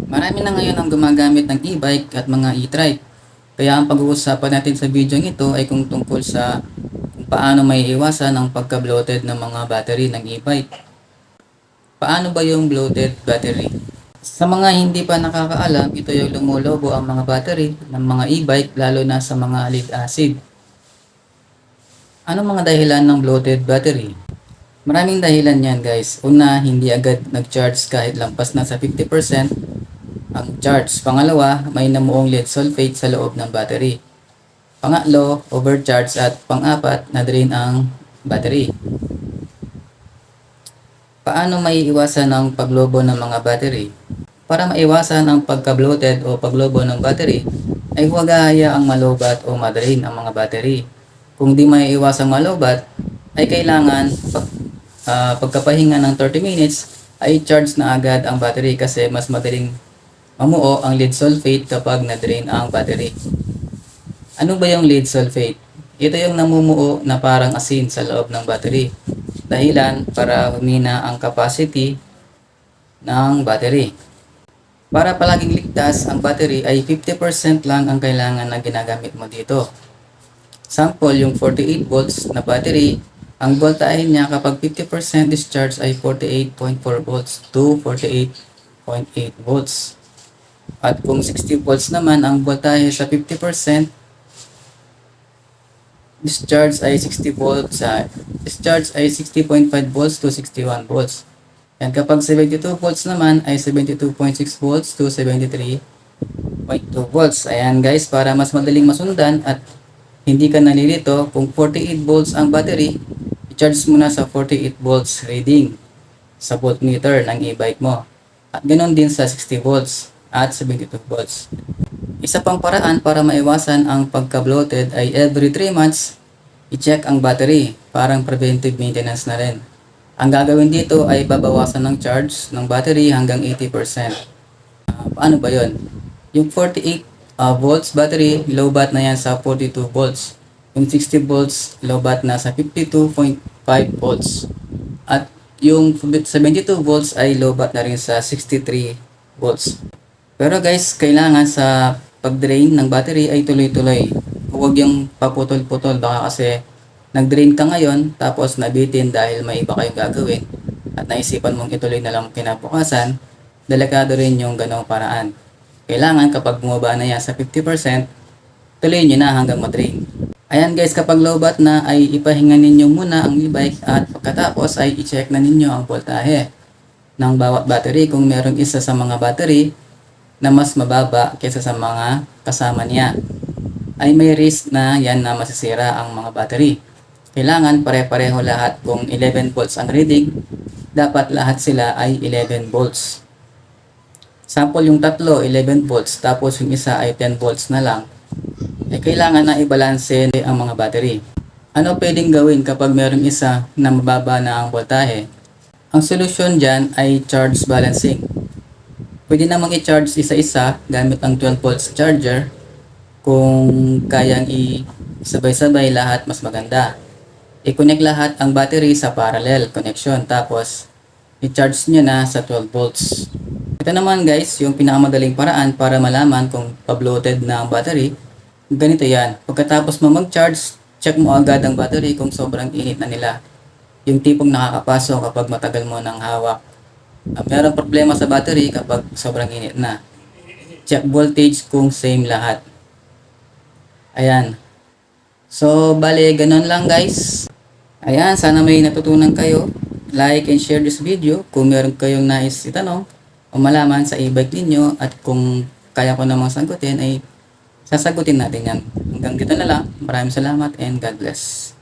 Marami na ngayon ang gumagamit ng e-bike at mga e-trike. Kaya ang pag-uusapan natin sa video ito ay kung tungkol sa kung paano may iwasan ang pagka-bloated ng mga battery ng e-bike. Paano ba yung bloated battery? Sa mga hindi pa nakakaalam, ito yung lumulobo ang mga battery ng mga e-bike lalo na sa mga lead acid. Ano mga dahilan ng bloated battery? Maraming dahilan yan guys. Una, hindi agad nag-charge kahit lampas na sa 50% ang charge. Pangalawa, may namuong lead sulfate sa loob ng battery. Pangatlo, overcharge at pang-apat, na-drain ang battery. Paano may iwasan ang paglobo ng mga battery? Para maiwasan ang pagka-bloated o paglobo ng battery, ay huwag hahayaang malobat o madrain ang mga battery. Kung di may iwasang malobat, ay kailangan pagkapahinga ng 30 minutes ay charge na agad ang battery kasi mas madaling mamuo ang lead sulfate kapag na-drain ang battery. Ano ba yung lead sulfate? Ito yung namumuo na parang asin sa loob ng battery. Dahilan para humina ang capacity ng battery. Para palaging ligtas ang battery ay 50% lang ang kailangan na ginagamit mo dito. Sample yung 48 volts na battery, ang voltahe niya kapag 50% discharge ay 48.4 volts to 48.8 volts. At kung 60 volts naman ang voltahe sa 50%, discharge ay 60 volts, discharge ay 60.5 volts to 61 volts. And kapag 72 volts naman ay 72.6 volts to 73.2 volts. Ayan guys, para mas madaling masundan at hindi ka nalilito, kung 48 volts ang battery, i-charge mo na sa 48 volts reading sa voltmeter ng e-bike mo. At ganoon din sa 60 volts at 72 volts. Isa pang paraan para maiwasan ang pagka-bloated ay every 3 months, i-check ang battery, parang preventive maintenance na rin. Ang gagawin dito ay babawasan ng charge ng battery hanggang 80%. Paano ba yon? Yung 48 volts battery, low bat na yan sa 42 volts. Yung 60 volts, low bat na sa 52.5 volts. At yung 72 volts ay low bat na rin sa 63 volts. Pero guys, kailangan sa pag-drain ng battery ay tuloy-tuloy. Huwag yung paputol-putol, baka kasi nag-drain ka ngayon tapos nabitin dahil may iba kayong gagawin at naisipan mong ituloy na lang kinabukasan, delikado rin yung ganong paraan. Kailangan kapag bumaba na yan sa 50%, tuloy nyo na hanggang madrain. Ayan guys, kapag low bat na ay ipahinga ninyo muna ang e-bike at pagkatapos ay i-check na ninyo ang voltahe ng bawat battery kung merong isa sa mga battery na mas mababa kaysa sa mga kasama niya. Ay may risk na yan na masisira ang mga battery. Kailangan pare-pareho lahat. Kung 11 volts ang reading, dapat lahat sila ay 11 volts. Sample yung tatlo, 11 volts, tapos yung isa ay 10 volts na lang. Kailangan na i-balanse ang mga battery. Ano pwedeng gawin kapag mayroong isa na mababa na ang voltahe? Ang solusyon dyan ay charge balancing. Pwede namang i-charge isa-isa gamit ang 12 volts charger. Kung kayang i-sabay-sabay lahat, mas maganda. I-connect lahat ang battery sa parallel connection, tapos i-charge nyo na sa 12 volts. Ito naman guys, yung pinakamadaling paraan para malaman kung pa-bloated na ang battery. Ganito yan. Pagkatapos mo mag-charge, check mo agad ang battery kung sobrang init na nila. Yung tipong nakakapaso kapag matagal mo ng hawak. Merong problema sa battery kapag sobrang init na. Check voltage kung same lahat. Ayan. So, bale, ganun lang guys. Ayan, sana may natutunan kayo. Like and share this video kung meron kayong nais itanong o malaman sa e-bike ninyo, at kung kaya ko namang sagutin ay sasagutin natin yan. Hanggang dito na lang. Maraming salamat and God bless.